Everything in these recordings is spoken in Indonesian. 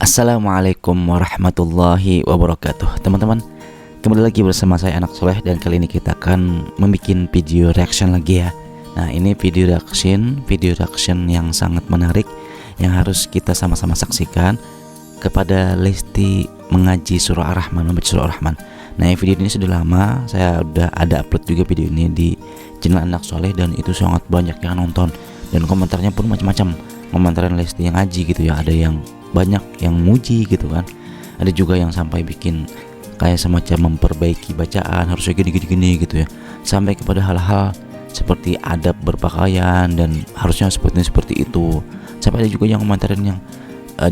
Assalamualaikum warahmatullahi wabarakatuh. Teman-teman, kembali lagi bersama saya Anak Soleh, dan kali ini kita akan membuat video reaction lagi ya. Nah, ini video reaction yang sangat menarik yang harus kita sama-sama saksikan kepada Lesti mengaji surah Ar-Rahman, membaca surah Ar-Rahman. Nah, video ini sudah lama, saya udah ada upload juga video ini di channel Anak Soleh, dan itu sangat banyak yang nonton dan komentarnya pun macam-macam. Komentaran Lesti yang ngaji gitu ya, ada yang banyak yang muji gitu kan, ada juga yang sampai bikin kayak semacam memperbaiki bacaan, harusnya gini gitu ya, sampai kepada hal-hal seperti adab berpakaian dan harusnya seperti itu, sampai ada juga yang komentarin yang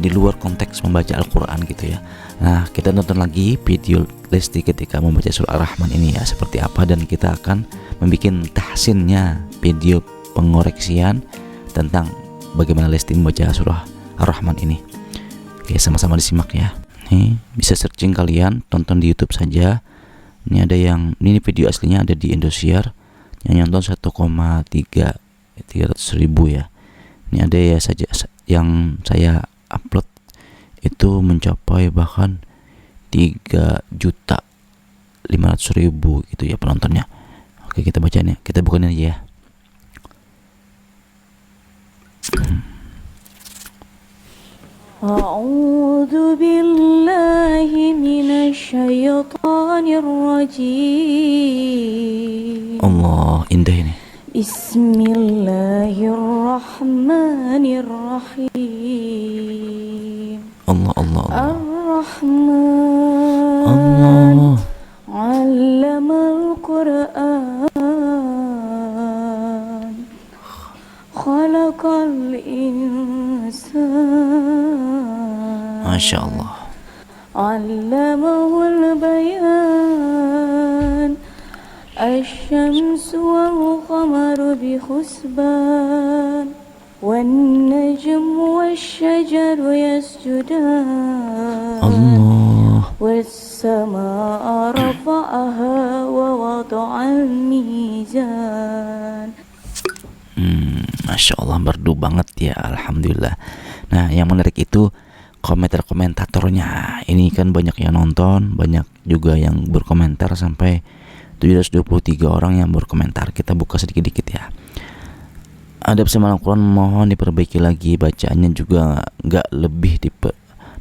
di luar konteks membaca Al-Quran gitu ya. Nah, kita nonton lagi video Lesti ketika membaca surah Ar-Rahman ini ya seperti apa, dan kita akan membuat tahsinnya, video pengoreksian tentang bagaimana Lesti membaca surah Ar-Rahman ini. Oke, sama-sama disimak ya. Nih, bisa searching kalian, tonton di YouTube saja. Ini ada yang ini video aslinya ada di Indosiar yang nonton 1,300.000 ya. Ini ada ya saja yang saya upload itu mencapai bahkan 3.500.000 gitu ya penontonnya. Oke, kita bacanya, kita bukain aja ya. A'udzu billahi minasyaitonir rajim. Allah, indah ini. Bismillahirrahmanirrahim. Allah. Ar-Rahman. Allah. 'allamal Qur'an. Khalaqal insan. Masya Allah. 'allamahul bayan. Asy-syamsu wal qamaru bi husban. Wan najmu wasy-syajaru yasjudan. Allah. Was-samaa'a rafa'aha wa wada'al mizan. Masya Allah, merdu banget ya, alhamdulillah. Nah, yang menarik itu komentatornya. Ini kan banyak yang nonton, banyak juga yang berkomentar, sampai 723 orang yang berkomentar. Kita buka sedikit-sedikit ya. Adab sama Al-Quran mohon diperbaiki lagi, bacaannya juga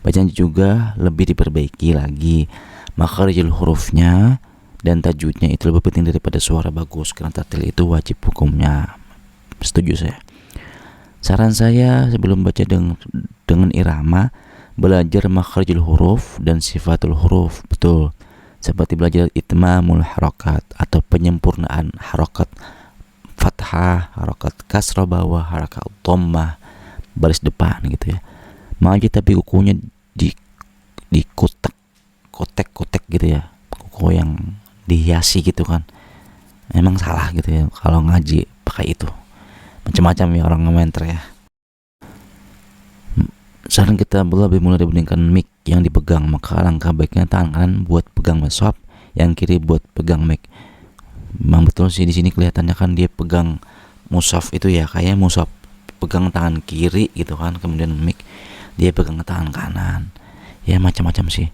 bacaannya juga lebih diperbaiki lagi. Makharijul hurufnya dan tajwidnya itu lebih penting daripada suara bagus, karena tatil itu wajib hukumnya. Setuju saya. Saran saya sebelum baca dengan irama, belajar makharijul huruf dan sifatul huruf betul, seperti belajar itmamul harakat atau penyempurnaan harakat fathah, harakat kasrah bawah, harakat dhammah baris depan gitu ya. Maju tapi kukunya di kotek gitu ya, kuku yang dihiasi gitu kan. Memang salah gitu ya kalau ngaji pakai itu. Macam-macam ya orang komentar ya. Saran kita lebih mulai dibandingkan mic yang dipegang, maka langkah baiknya tangan kanan buat pegang mushaf, yang kiri buat pegang mic. Memang betul sih, di sini kelihatannya kan dia pegang mushaf itu ya, kayak mushaf pegang tangan kiri gitu kan, kemudian mic dia pegang tangan kanan. Ya macam-macam sih.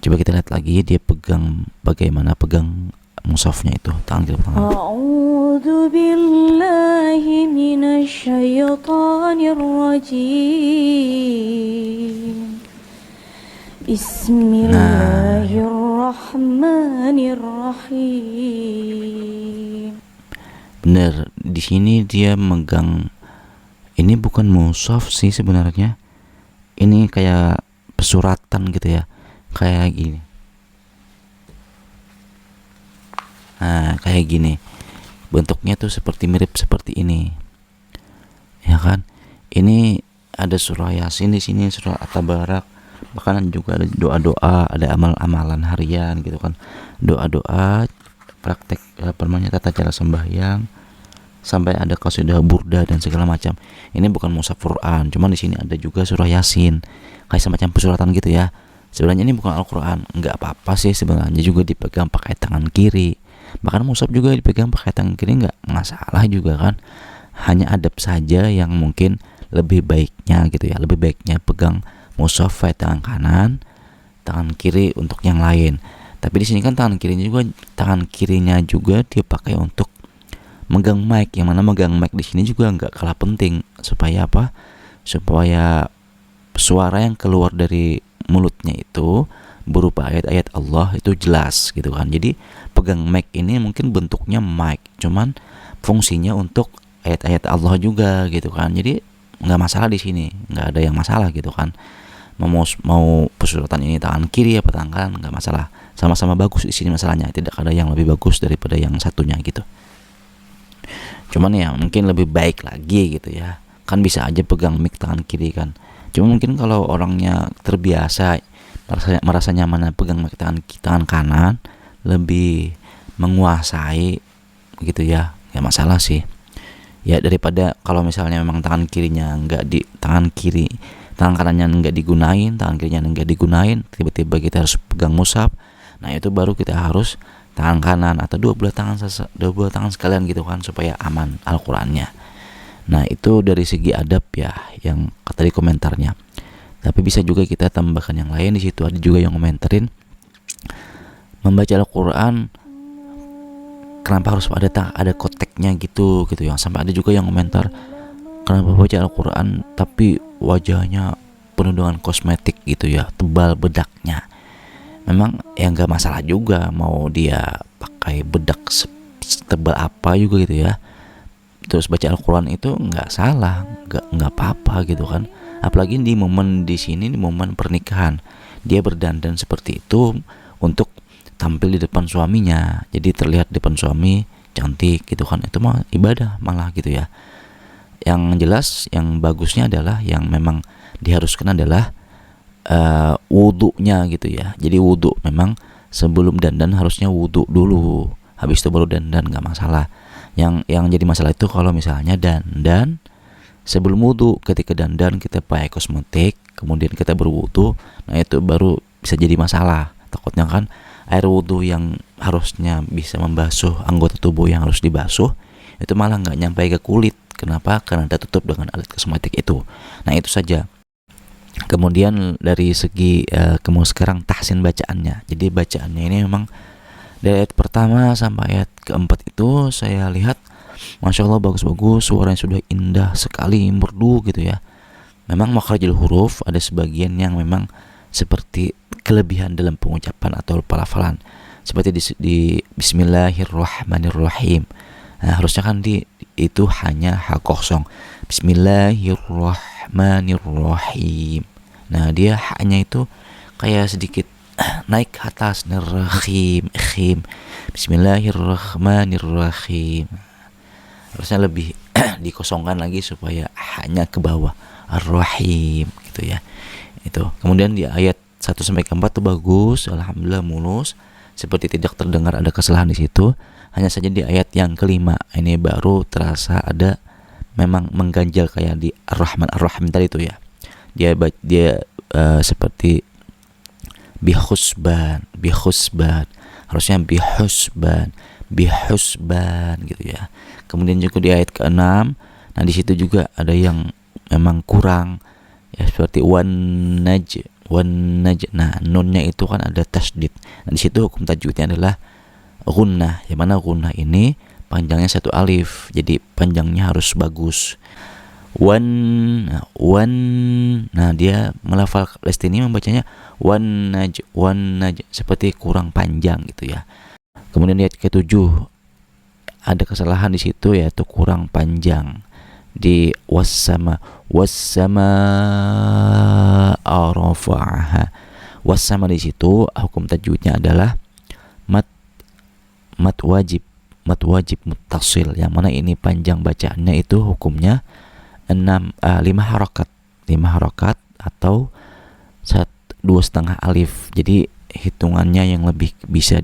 Coba kita lihat lagi dia pegang, bagaimana pegang mushafnya itu, tangan kiri tangan. A'udzu billahi minasyaitonir rajim. Bismillahirrahmanirrahim. Bener, di sini dia megang, ini bukan mushaf sih sebenarnya. Ini kayak pesuratan gitu ya, kayak gini. Nah, kayak gini. Bentuknya tuh mirip seperti ini. Ya kan? Ini ada surah Yasin di sini, surah At-Tabarak. Bahkan juga ada doa-doa, ada amal-amalan harian gitu kan. Doa-doa, praktek tata cara sembahyang, sampai ada qasidah burda dan segala macam. Ini bukan mushaf Quran, cuman di sini ada juga surah Yasin. Kayak semacam pesuratan gitu ya. Sebenarnya ini bukan Al-Quran, nggak apa-apa sih sebenarnya, juga dipegang pakai tangan kiri. Bahkan mushaf juga dipegang pakai tangan kiri, nggak masalah juga kan. Hanya adab saja yang mungkin lebih baiknya gitu ya, lebih baiknya pegang mushaf tangan kanan, tangan kiri untuk yang lain. Tapi di sini kan tangan kirinya juga dia pakai untuk megang mic, yang mana megang mic di sini juga nggak kalah penting supaya apa? Supaya suara yang keluar dari mulutnya itu berupa ayat-ayat Allah itu jelas gitu kan. Jadi pegang mic ini mungkin bentuknya mic, cuman fungsinya untuk ayat-ayat Allah juga gitu kan. Jadi nggak masalah di sini, nggak ada yang masalah gitu kan. Mau pesulatan ini tangan kiri apa tangan kanan nggak masalah, sama-sama bagus di sini masalahnya. Tidak ada yang lebih bagus daripada yang satunya gitu. Cuman ya mungkin lebih baik lagi gitu ya, kan bisa aja pegang mic tangan kiri kan. Cuma mungkin kalau orangnya terbiasa merasa nyaman pegang mic tangan kanan, lebih menguasai gitu ya, nggak masalah sih ya, daripada kalau misalnya memang tangan kanannya nggak digunain, tangan kirinya nggak digunain, tiba-tiba kita harus pegang mushaf. Nah itu baru kita harus tangan kanan atau dua belah tangan sekalian gitu kan, supaya aman Al-Qur'annya. Nah itu dari segi adab ya yang tadi komentarnya. Tapi bisa juga kita tambahkan yang lain di situ. Ada juga yang komentarin membaca Al-Qur'an kenapa harus ada koteknya gitu ya. Sampai ada juga yang komentar kenapa baca Al-Qur'an tapi wajahnya penuh dengan kosmetik gitu ya, tebal bedaknya. Memang ya nggak masalah juga mau dia pakai bedak setebal apa juga gitu ya, terus baca Al-Qur'an itu nggak salah, nggak apa-apa gitu kan. Apalagi di momen di sini, di momen pernikahan, dia berdandan seperti itu untuk tampil di depan suaminya, jadi terlihat di depan suami cantik gitu kan. Itu mah ibadah malah gitu ya. Yang jelas yang bagusnya adalah yang memang diharuskan adalah wudhunya gitu ya. Jadi wudhu memang sebelum dandan harusnya wudhu dulu, habis itu baru dandan, nggak masalah. Yang jadi masalah itu kalau misalnya dandan sebelum wudhu. Ketika dandan kita pakai kosmetik kemudian kita berwudhu, nah itu baru bisa jadi masalah. Takutnya kan air wudhu yang harusnya bisa membasuh anggota tubuh yang harus dibasuh itu malah nggak nyampe ke kulit. Kenapa? Karena tertutup dengan alat kosmetik itu. Nah itu saja. Kemudian dari segi sekarang tahsin bacaannya. Jadi bacaannya ini memang dari ayat pertama sampai ayat keempat itu saya lihat Masya Allah bagus-bagus, suaranya sudah indah sekali, merdu gitu ya. Memang makhrajul huruf ada sebagian yang memang seperti kelebihan dalam pengucapan atau pelafalan. Seperti di Bismillahirrahmanirrahim. Nah, harusnya kan itu hanya ha kosong. Bismillahirrahmanirrahim. Nah, dia haknya itu kayak sedikit naik ke atas, rahim. Bismillahirrahmanirrahim. Harusnya lebih dikosongkan lagi supaya hanya ke bawah, ar-rahim gitu ya. Itu. Kemudian di ayat 1 sampai 4 tuh bagus, alhamdulillah mulus, seperti tidak terdengar ada kesalahan di situ. Hanya saja di ayat yang kelima ini baru terasa ada memang mengganjal kayak di Ar-Rahman tadi itu ya. Dia seperti bihusban, harusnya bihusban gitu ya. Kemudian juga di ayat ke-6, nah di situ juga ada yang memang kurang ya, seperti wan naj. Nah nunnya itu kan ada tasdid. Nah di situ hukum tajwidnya adalah gunnah, yang mana gunnah ini panjangnya satu alif, jadi panjangnya harus bagus. Nah dia melafal Lestini membacanya wan naj, seperti kurang panjang gitu ya. Kemudian ayat ke-7 ada kesalahan di situ, yaitu kurang panjang di wassama rafa'aha. Wassama di situ hukum tajwidnya adalah mat wajib muttasil, yang mana ini panjang bacaannya itu hukumnya 5 harakat atau 2,5 alif. Jadi hitungannya yang lebih bisa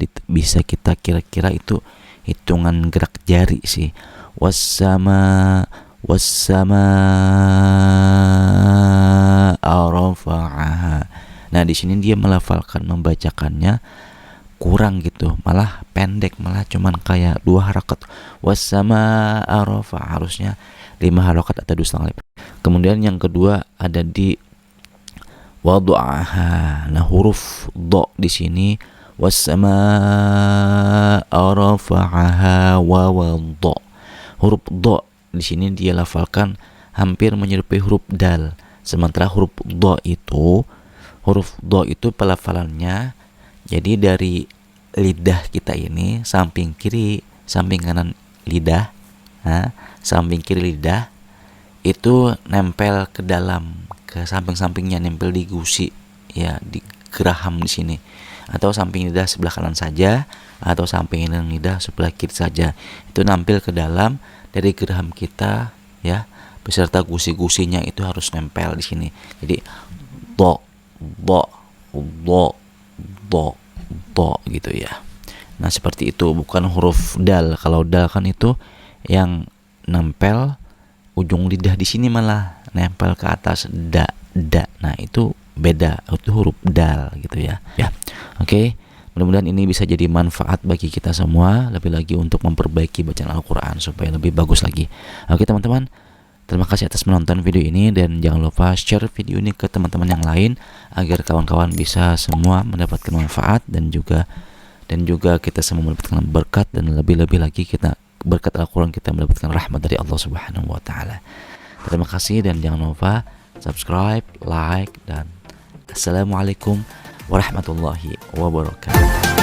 kita kira-kira itu hitungan gerak jari sih. Wassama rafa'aha. Nah di sini dia melafalkan, membacakannya kurang gitu, malah pendek, malah cuman kayak 2 harakat. Wassama rafa'aha harusnya 5 harakat atau 2,5 alif. Kemudian yang kedua ada di wada'aha. Nah, huruf do di sini was-samaa rafa'aha wa wadda. Huruf do di sini dia lafalkan hampir menyerupai huruf dal. Sementara huruf do itu pelafalannya jadi dari lidah kita ini samping kiri, samping kanan lidah, samping kiri lidah itu nempel ke dalam, ke samping-sampingnya, nempel di gusi, ya, di geraham di sini. Atau samping lidah sebelah kanan saja, atau samping lidah sebelah kiri saja. Itu nampil ke dalam dari geraham kita, ya, beserta gusi-gusinya itu harus nempel di sini. Jadi do gitu ya. Nah, seperti itu, bukan huruf dal. Kalau dal kan itu yang nempel ujung lidah di sini, malah nempel ke atas da. Nah, itu beda, itu huruf dal gitu ya. Ya. Oke. Mudah-mudahan ini bisa jadi manfaat bagi kita semua, lebih lagi untuk memperbaiki bacaan Al-Qur'an supaya lebih bagus lagi. Oke, teman-teman. Terima kasih atas menonton video ini, dan jangan lupa share video ini ke teman-teman yang lain agar kawan-kawan bisa semua mendapatkan manfaat dan juga kita semua mendapatkan berkat, dan lebih-lebih lagi kita berkat Al-Qur'an kita mendapatkan rahmat dari Allah Subhanahu wa taala. Terima kasih, dan jangan lupa subscribe, like, dan assalamualaikum warahmatullahi wabarakatuh.